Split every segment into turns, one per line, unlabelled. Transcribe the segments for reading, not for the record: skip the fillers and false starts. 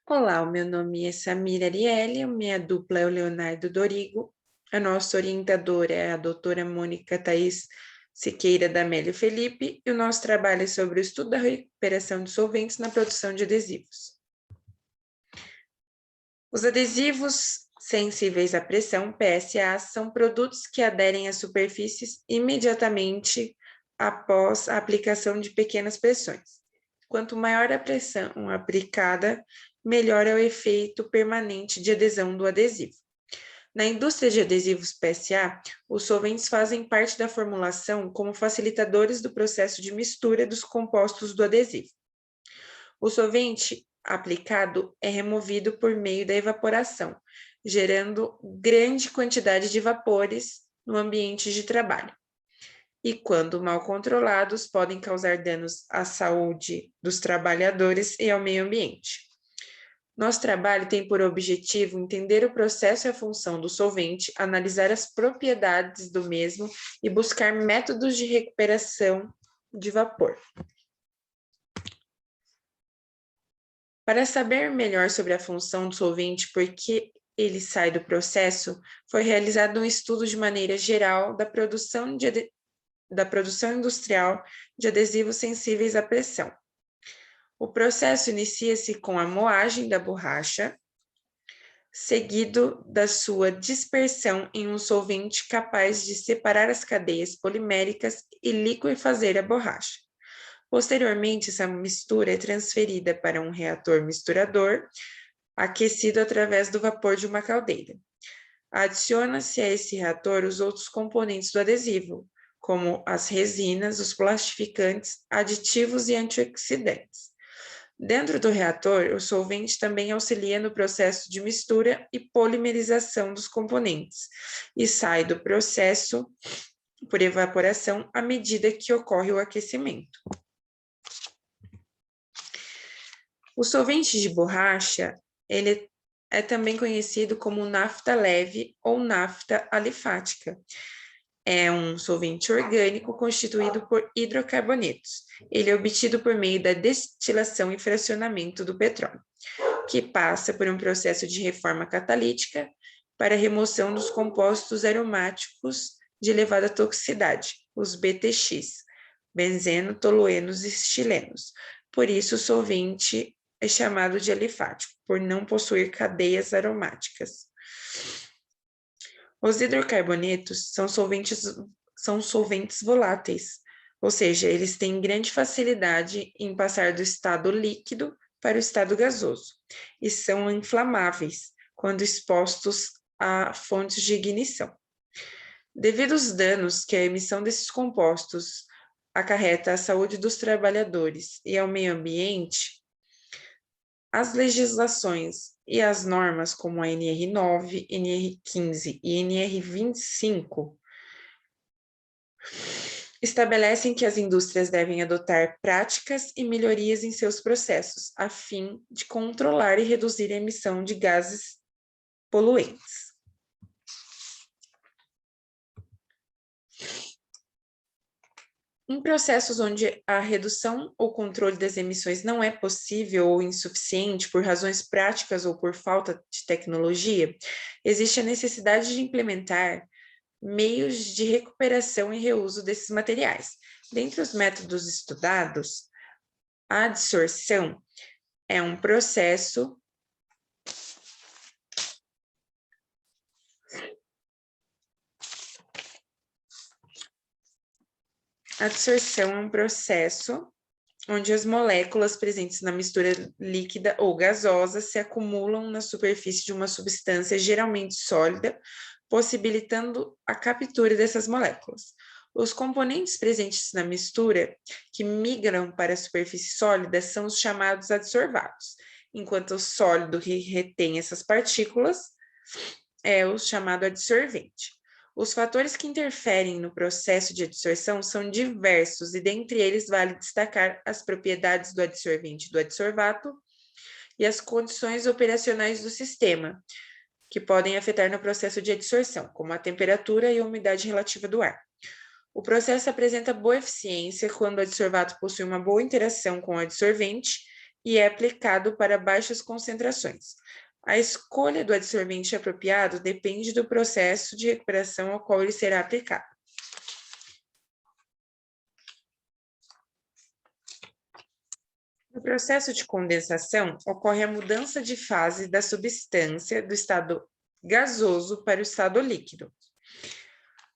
Olá, o meu nome é Samira Ariely, a minha dupla é o Leonardo Dorigo, a nossa orientadora é a doutora Mônica Thaís Siqueira D'Amelio Felipe e o nosso trabalho é sobre o estudo da recuperação de solventes na produção de adesivos. Os adesivos sensíveis à pressão, PSA, são produtos que aderem às superfícies imediatamente após a aplicação de pequenas pressões. Quanto maior a pressão aplicada, melhor é o efeito permanente de adesão do adesivo. Na indústria de adesivos PSA, os solventes fazem parte da formulação como facilitadores do processo de mistura dos compostos do adesivo. O solvente aplicado é removido por meio da evaporação, gerando grande quantidade de vapores no ambiente de trabalho. E, quando mal controlados, podem causar danos à saúde dos trabalhadores e ao meio ambiente. Nosso trabalho tem por objetivo entender o processo e a função do solvente, analisar as propriedades do mesmo e buscar métodos de recuperação de vapor. Para saber melhor sobre a função do solvente, por que ele sai do processo, foi realizado um estudo de maneira geral da produção industrial de adesivos sensíveis à pressão. O processo inicia-se com a moagem da borracha, seguido da sua dispersão em um solvente capaz de separar as cadeias poliméricas e liquefazer a borracha. Posteriormente, essa mistura é transferida para um reator misturador, aquecido através do vapor de uma caldeira. Adiciona-se a esse reator os outros componentes do adesivo, como as resinas, os plastificantes, aditivos e antioxidantes. Dentro do reator, o solvente também auxilia no processo de mistura e polimerização dos componentes e sai do processo por evaporação à medida que ocorre o aquecimento. O solvente de borracha, ele é também conhecido como nafta leve ou nafta alifática. É um solvente orgânico constituído por hidrocarbonetos. Ele é obtido por meio da destilação e fracionamento do petróleo, que passa por um processo de reforma catalítica para a remoção dos compostos aromáticos de elevada toxicidade, os BTX, benzeno, toluenos e estilenos. Por isso, o solvente é chamado de alifático, por não possuir cadeias aromáticas. Os hidrocarbonetos são solventes voláteis, ou seja, eles têm grande facilidade em passar do estado líquido para o estado gasoso e são inflamáveis quando expostos a fontes de ignição. Devido aos danos que a emissão desses compostos acarreta à saúde dos trabalhadores e ao meio ambiente, as legislações e as normas como a NR9, NR15 e NR25 estabelecem que as indústrias devem adotar práticas e melhorias em seus processos, a fim de controlar e reduzir a emissão de gases poluentes. Em processos onde a redução ou controle das emissões não é possível ou insuficiente por razões práticas ou por falta de tecnologia, existe a necessidade de implementar meios de recuperação e reuso desses materiais. Dentre os métodos estudados, a adsorção é um processo onde as moléculas presentes na mistura líquida ou gasosa se acumulam na superfície de uma substância geralmente sólida, possibilitando a captura dessas moléculas. Os componentes presentes na mistura que migram para a superfície sólida são os chamados adsorvados, enquanto o sólido que retém essas partículas é o chamado adsorvente. Os fatores que interferem no processo de adsorção são diversos e dentre eles vale destacar as propriedades do adsorvente e do adsorvato e as condições operacionais do sistema, que podem afetar no processo de adsorção, como a temperatura e a umidade relativa do ar. O processo apresenta boa eficiência quando o adsorvato possui uma boa interação com o adsorvente e é aplicado para baixas concentrações. A escolha do adsorvente apropriado depende do processo de recuperação ao qual ele será aplicado. No processo de condensação, ocorre a mudança de fase da substância do estado gasoso para o estado líquido.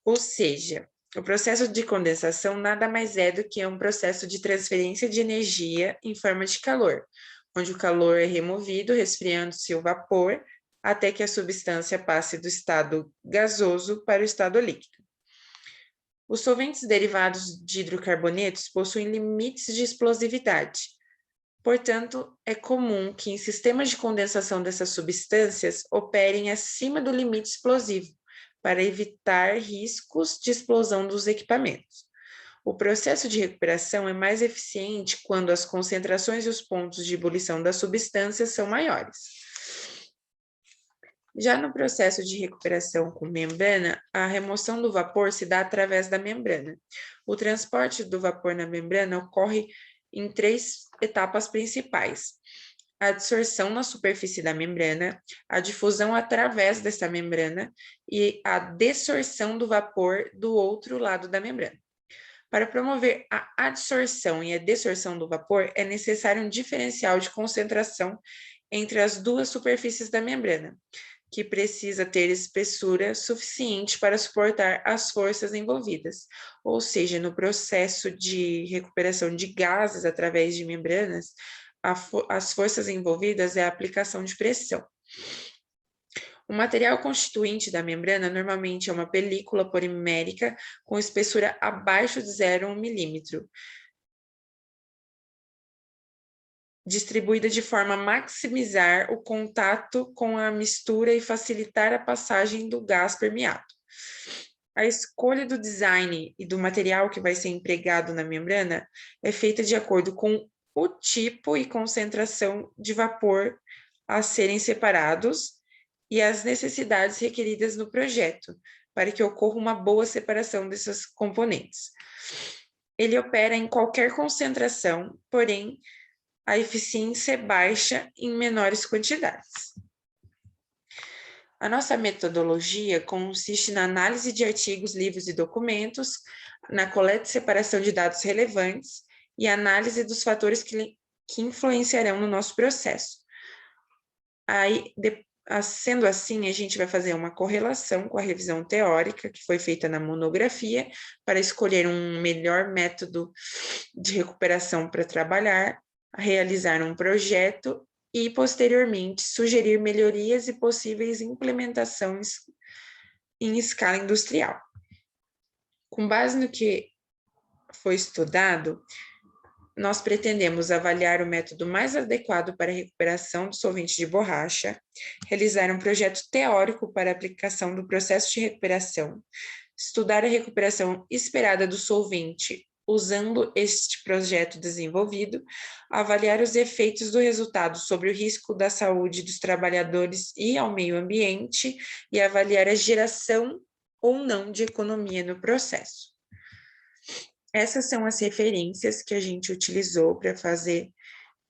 Ou seja, o processo de condensação nada mais é do que um processo de transferência de energia em forma de calor, onde o calor é removido, resfriando-se o vapor, até que a substância passe do estado gasoso para o estado líquido. Os solventes derivados de hidrocarbonetos possuem limites de explosividade. Portanto, é comum que em sistemas de condensação dessas substâncias operem acima do limite explosivo, para evitar riscos de explosão dos equipamentos. O processo de recuperação é mais eficiente quando as concentrações e os pontos de ebulição das substâncias são maiores. Já no processo de recuperação com membrana, a remoção do vapor se dá através da membrana. O transporte do vapor na membrana ocorre em 3 etapas principais: a adsorção na superfície da membrana, a difusão através dessa membrana e a desorção do vapor do outro lado da membrana. Para promover a adsorção e a desorção do vapor, é necessário um diferencial de concentração entre as duas superfícies da membrana, que precisa ter espessura suficiente para suportar as forças envolvidas. Ou seja, no processo de recuperação de gases através de membranas, as forças envolvidas é a aplicação de pressão. O material constituinte da membrana normalmente é uma película polimérica com espessura abaixo de 0,1 milímetro, distribuída de forma a maximizar o contato com a mistura e facilitar a passagem do gás permeado. A escolha do design e do material que vai ser empregado na membrana é feita de acordo com o tipo e concentração de vapor a serem separados e as necessidades requeridas no projeto, para que ocorra uma boa separação desses componentes. Ele opera em qualquer concentração, porém, a eficiência é baixa em menores quantidades. A nossa metodologia consiste na análise de artigos, livros e documentos, na coleta e separação de dados relevantes e análise dos fatores que influenciarão no nosso processo. Sendo assim, a gente vai fazer uma correlação com a revisão teórica que foi feita na monografia para escolher um melhor método de recuperação para trabalhar, realizar um projeto e, posteriormente, sugerir melhorias e possíveis implementações em escala industrial. Com base no que foi estudado, nós pretendemos avaliar o método mais adequado para a recuperação do solvente de borracha, realizar um projeto teórico para a aplicação do processo de recuperação, estudar a recuperação esperada do solvente usando este projeto desenvolvido, avaliar os efeitos do resultado sobre o risco da saúde dos trabalhadores e ao meio ambiente e avaliar a geração ou não de economia no processo. Essas são as referências que a gente utilizou para fazer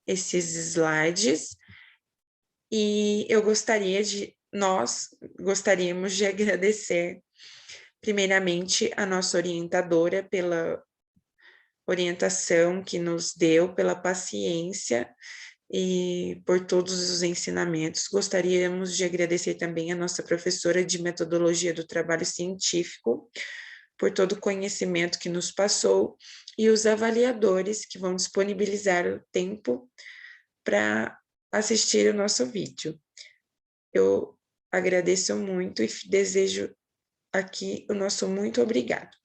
esses slides e nós gostaríamos de agradecer primeiramente a nossa orientadora pela orientação que nos deu, pela paciência e por todos os ensinamentos. Gostaríamos de agradecer também a nossa professora de metodologia do trabalho científico, por todo o conhecimento que nos passou, e os avaliadores que vão disponibilizar o tempo para assistir o nosso vídeo. Eu agradeço muito e desejo aqui o nosso muito obrigado.